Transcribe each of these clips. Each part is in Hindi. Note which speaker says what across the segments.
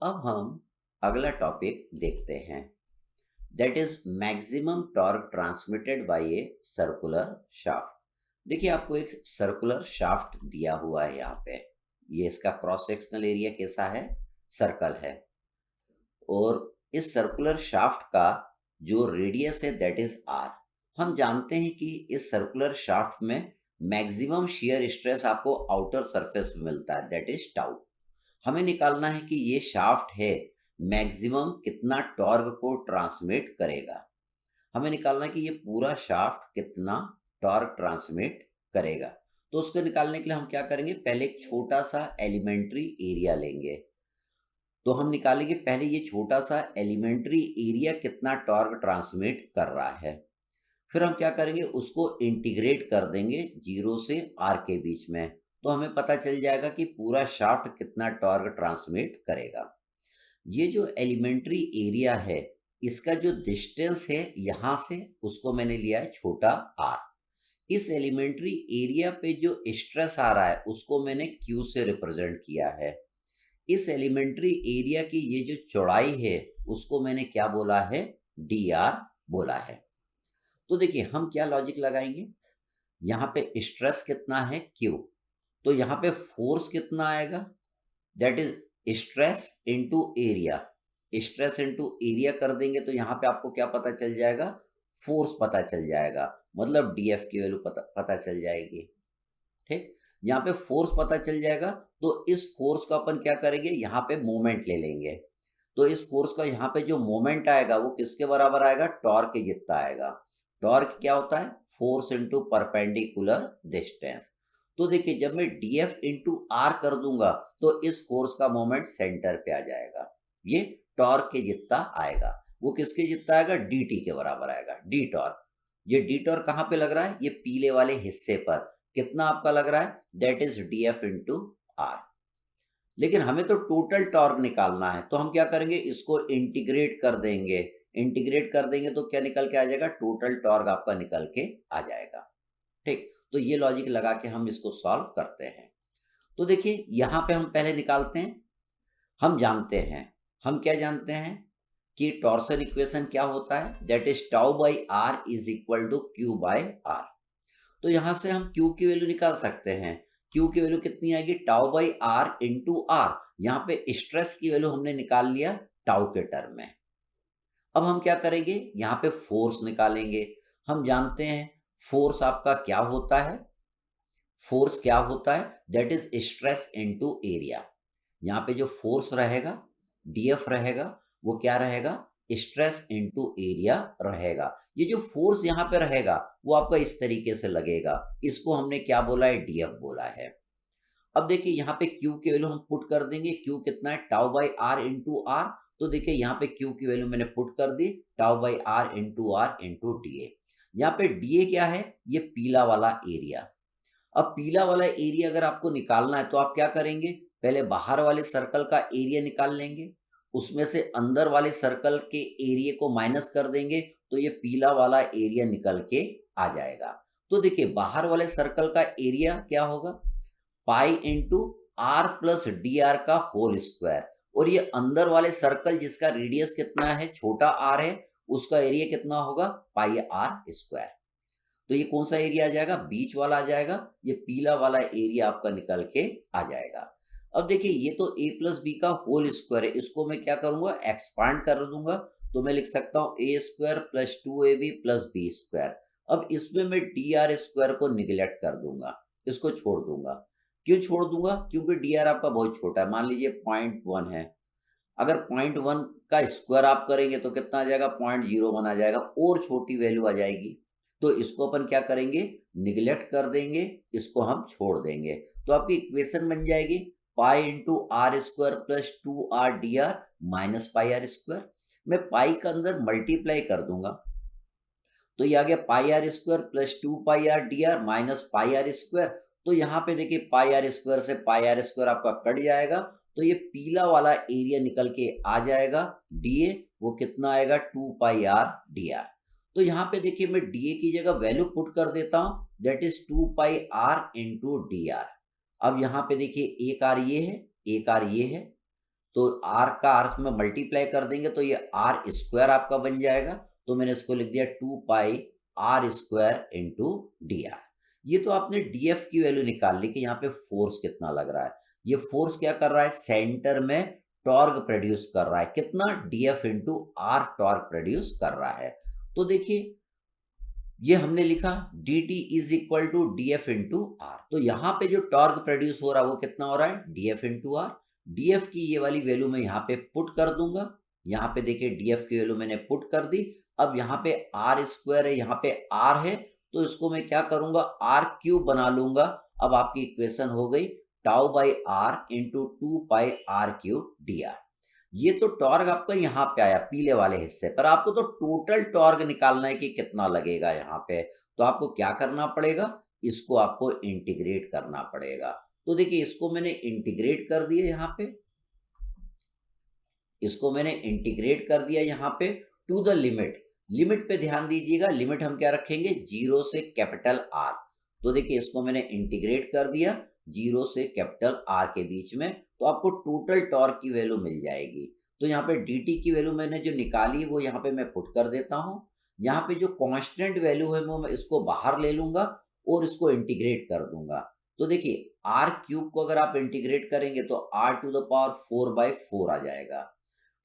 Speaker 1: अब हम अगला टॉपिक देखते हैं, that is maximum torque transmitted bye a circular shaft. देखिए, आपको एक सर्कुलर शाफ्ट दिया हुआ है यहाँ पे। ये इसका क्रॉस सेक्शनल एरिया कैसा है? सर्कल है। और इस सर्कुलर शाफ्ट का जो रेडियस है दैट इज आर। हम जानते हैं कि इस सर्कुलर शाफ्ट में मैक्सिमम शियर स्ट्रेस आपको आउटर सरफेस में मिलता है, दैट इज टाउ। हमें निकालना है कि ये शाफ्ट है मैक्सिमम कितना टॉर्क को ट्रांसमिट करेगा। हमें निकालना है कि ये पूरा शाफ्ट कितना टॉर्क ट्रांसमिट करेगा। तो उसको निकालने के लिए हम क्या करेंगे, पहले एक छोटा सा एलिमेंट्री एरिया लेंगे। तो हम निकालेंगे पहले ये छोटा सा एलिमेंट्री एरिया कितना टॉर्क ट्रांसमिट कर रहा है। फिर हम क्या करेंगे, उसको इंटीग्रेट कर देंगे 0 से r के बीच में। तो हमें पता चल जाएगा कि पूरा शाफ्ट कितना टॉर्क ट्रांसमिट करेगा। ये जो एलिमेंट्री एरिया है, इसका जो डिस्टेंस है यहाँ से, उसको मैंने लिया है छोटा r। इस एलिमेंट्री एरिया पे जो स्ट्रेस आ रहा है उसको मैंने q से रिप्रेजेंट किया है। इस एलिमेंट्री एरिया की ये जो चौड़ाई है उसको मैंने क्या बोला है, dr बोला है। तो देखिए, हम क्या लॉजिक लगाएंगे, यहाँ पे स्ट्रेस कितना है q, तो यहाँ पे फोर्स कितना आएगा, that is stress into area. Stress into area कर देंगे तो यहाँ पे आपको क्या पता चल जाएगा, फोर्स पता चल जाएगा, मतलब df की वैल्यू पता चल जाएगी। ठीक, यहाँ पे फोर्स पता चल जाएगा तो इस फोर्स का अपन क्या करेंगे, यहाँ पे मोमेंट ले लेंगे। तो इस फोर्स का यहाँ पे जो मोमेंट आएगा वो किसके बराबर आएगा, टॉर्क के जितना आएगा। टॉर्क क्या होता है, फोर्स इनटू परपेंडिकुलर डिस्टेंस। तो देखिए, जब मैं df इंटू आर कर दूंगा तो इस फोर्स का मोमेंट सेंटर पे आ जाएगा। ये टॉर्क के जितना आएगा। वो किसके जितना आएगा, dt के बराबर आएगा, डी टॉर्क। ये डी टॉर्क कहाँ पे लग रहा है, ये पीले वाले हिस्से पर। कितना आपका लग रहा है, that is df into R. लेकिन हमें तो टोटल टॉर्क निकालना है, तो हम क्या करेंगे, इसको इंटीग्रेट कर देंगे। इंटीग्रेट कर देंगे तो क्या निकल के आ जाएगा, टोटल टॉर्क आपका निकल के आ जाएगा। ठीक, तो ये लॉजिक लगा के हम इसको सॉल्व करते हैं। तो देखिए, यहाँ पे हम पहले निकालते हैं। हम जानते हैं, हम क्या जानते हैं कि टॉर्सन इक्वेशन क्या होता है, that is tau by R is equal to Q by R. तो यहां से हम Q की वैल्यू निकाल सकते हैं। Q की वैल्यू कितनी आएगी, tau by are into R. यहाँ पे स्ट्रेस की वैल्यू हमने निकाल लिया टाउ के टर्म में। अब हम क्या करेंगे, यहाँ पे फोर्स निकालेंगे। हम जानते हैं फोर्स आपका क्या होता है, फोर्स क्या होता है, that is stress into area. यहाँ पे जो फोर्स रहेगा, डीएफ रहेगा, वो क्या रहेगा, स्ट्रेस इनटू एरिया रहेगा। ये जो फोर्स यहाँ पे रहेगा वो आपका इस तरीके से लगेगा, इसको हमने क्या बोला है, डीएफ बोला है। अब देखिए, यहाँ पे Q की वैल्यू हम पुट कर देंगे। Q कितना है, tau by are into R. तो देखिए, यहाँ पे Q की वैल्यू मैंने पुट कर दी, tau by are into d a. यहाँ पे डी ए क्या है, ये पीला वाला एरिया। अब पीला वाला एरिया अगर आपको निकालना है तो आप क्या करेंगे, पहले बाहर वाले सर्कल का एरिया निकाल लेंगे, उसमें से अंदर वाले सर्कल के एरिया को माइनस कर देंगे तो ये पीला वाला एरिया निकल के आ जाएगा। तो देखिए, बाहर वाले सर्कल का एरिया क्या होगा, pi into R plus D R का होल स्क्वायर। और ये अंदर वाले सर्कल जिसका रेडियस कितना है, छोटा आर है, उसका एरिया कितना होगा, पाई आर स्क्वायर। तो ये कौन सा एरिया आ जाएगा, बीच वाला आ जाएगा। ये पीला वाला एरिया आपका निकल के आ जाएगा। अब देखिए, ये तो a प्लस बी का होल स्क्वायर है, इसको मैं क्या करूंगा, एक्सपांड कर दूंगा। तो मैं लिख सकता हूँ a square plus 2ab plus b square. अब इसमें मैं डी आर स्क्वायर को निगलेक्ट कर दूंगा, इसको छोड़ दूंगा। क्यों छोड़ दूंगा, क्योंकि डी आर आपका बहुत छोटा है, मान लीजिए 0.1 है। अगर 0.1 का स्क्वायर आप करेंगे तो कितना आ जाएगा, 0.01 आ जाएगा, और छोटी वैल्यू आ जाएगी। तो इसको अपन क्या करेंगे, निगलेक्ट कर देंगे, इसको हम छोड़ देंगे। तो आपकी इक्वेशन बन जाएगी pi into R square plus 2r D are minus pi are square. मैं पाई का अंदर मल्टीप्लाई कर दूंगा तो ये आ गया pi are square plus 2 pi r d are minus pi are square. तो यहाँ पे देखिए, पाई आर स्क्वायर से पाई आर स्क्वायर आपका कट जाएगा, तो ये पीला वाला एरिया निकल के आ जाएगा, डीए वो कितना आएगा, 2 पाई आर डी आर। तो यहाँ पे देखिए, मैं डीए की जगह वैल्यू पुट कर देता हूँ, that is 2 pi R into D R. अब यहाँ पे देखिए, एक आर ये है, एक आर ये है। तो आर का आर में मल्टीप्लाई कर देंगे तो ये आर स्क्वायर आपका बन जाएगा। तो मैंने इसको लिख दिया 2 pi are square into D R. ये तो आपने डी एफ की वैल्यू निकाल ली कि यहाँ पे फोर्स कितना लग रहा है। ये फोर्स क्या कर रहा है, सेंटर में टॉर्क प्रोड्यूस कर रहा है, कितना, D F into R torque produce कर रहा है। तो देखिए ये हमने लिखा D T is equal to D F into R. तो यहाँ पे जो टॉर्क प्रोड्यूस हो रहा है वो कितना हो रहा है, D F into R. D F की ये वाली वैल्यू मैं यहाँ पे पुट कर दूंगा। यहाँ पे देखिए डी एफ की वैल्यू मैंने पुट कर दी। अब यहाँ पे आर स्क्वायर है, यहाँ पे आर है, तो इसको मैं क्या करूंगा, आर क्यूब बना लूंगा। अब आपकी इक्वेशन हो गई tau by are into 2 pi R cube D are. ये तो टॉर्क आपका यहाँ पे आया पीले वाले हिस्से पर। आपको तो टोटल टॉर्क निकालना है कि कितना लगेगा यहाँ पे। तो आपको क्या करना पड़ेगा, इसको आपको इंटीग्रेट करना पड़ेगा। तो देखिए इसको मैंने इंटीग्रेट कर दिया यहाँ पे, इसको मैंने इंटीग्रेट कर दिया यहाँ पे टू द लिमिट। लिमिट पे ध्यान दीजिएगा, लिमिट हम क्या रखेंगे, 0 से कैपिटल आर। तो देखिए इसको मैंने इंटीग्रेट कर दिया 0 से कैपिटल आर के बीच में, तो आपको टोटल टॉर्क की वैल्यू मिल जाएगी। तो यहाँ पे dt की वैल्यू मैंने जो निकाली वो यहाँ पे मैं पुट कर देता हूँ। यहाँ पे जो कांस्टेंट वैल्यू है वो मैं इसको बाहर ले लूंगा और इसको इंटीग्रेट कर दूंगा। तो देखिए आर क्यूब को अगर आप इंटीग्रेट करेंगे तो आर टू द पावर 4/4 आ जाएगा।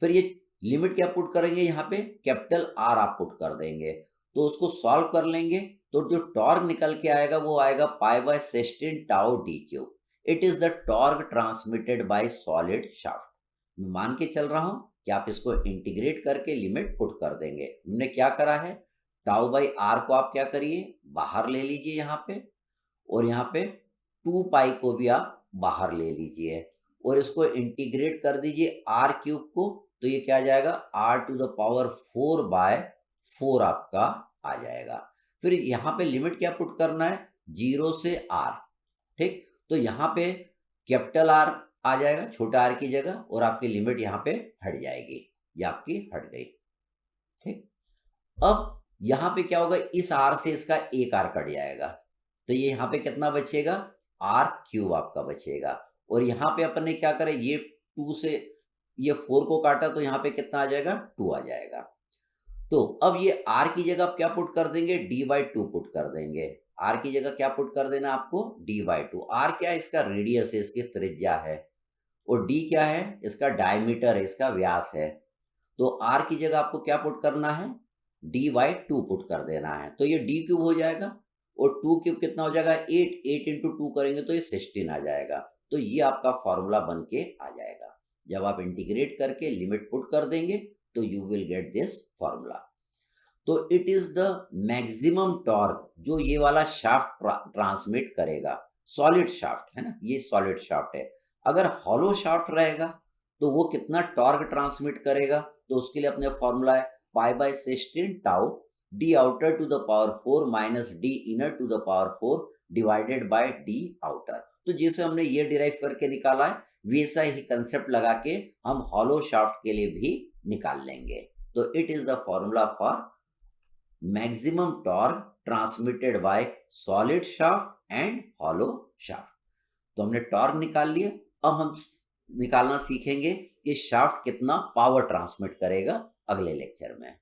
Speaker 1: फिर ये लिमिट क्या पुट करेंगे, यहाँ पे कैपिटल आर आप पुट कर देंगे, तो उसको सॉल्व कर लेंगे तो जो टॉर्क निकल के आएगा वो आएगा π/16 tau d cube. It is the torque transmitted by solid shaft. मैं मान के चल रहा हूं कि आप इसको इंटीग्रेट करके लिमिट पुट कर देंगे। हमने क्या करा है, टाउ बाई आर को आप क्या करिए, बाहर ले लीजिए यहाँ पे, और यहाँ पे 2 पाई को भी आप बाहर ले लीजिए और इसको इंटीग्रेट कर दीजिए आर क्यूब को। तो ये क्या आ जाएगा, आर टू द पावर 4/4 आपका आ जाएगा। फिर यहाँ पे लिमिट क्या पुट करना है, 0 से आर, ठीक। तो यहाँ पे कैपिटल आर आ जाएगा छोटा आर की जगह, और आपकी लिमिट यहाँ पे हट जाएगी, ये आपकी हट गई, ठीक। अब यहाँ पे क्या होगा, इस आर से इसका एक आर कट जाएगा, तो ये यहाँ पे कितना बचेगा, आर क्यूब आपका बचेगा। और यहाँ पे अपन ने क्या करा, ये 2 से ये 4 को काटा तो यहाँ पे कितना आ जाएगा, 2 आ जाएगा। तो अब ये r की जगह आप क्या पुट कर देंगे, d/2 पुट कर देंगे। r की जगह क्या पुट कर देना आपको, d/2। r क्या है, इसका रेडियस है, इसकी त्रिज्या है, और d क्या है, इसका डायमीटर है, इसका व्यास है। तो r की जगह आपको क्या पुट करना है, d/2 पुट कर देना है। तो ये d क्यूब हो जाएगा, और 2 क्यूब कितना हो जाएगा, 8 इंटू 2 करेंगे तो ये 16 आ जाएगा। तो ये आपका फॉर्मूला बन के आ जाएगा। जब आप इंटीग्रेट करके लिमिट पुट कर देंगे तो you will get this formula. तो it is the maximum torque जो ये वाला शाफ्ट ट्रांसमिट करेगा। सॉलिड शाफ्ट है ना, ये सॉलिड शाफ्ट है। अगर हॉलो शाफ्ट रहेगा तो वो कितना टॉर्क ट्रांसमिट करेगा, तो उसके लिए अपने फॉर्मूला है π/16 tau d outer to the power 4 minus d inner to the power 4 divided by d outer. तो जैसे हमने ये डिराइव करके निकाला है वैसा ही कंसेप्ट लगा के हम हॉलो शाफ्ट के लिए भी निकाल लेंगे। तो it is the formula for maximum torque transmitted by solid shaft and hollow shaft. तो हमने टॉर्क निकाल लिया। अब हम निकालना सीखेंगे कि शाफ्ट कितना पावर ट्रांसमिट करेगा अगले लेक्चर में।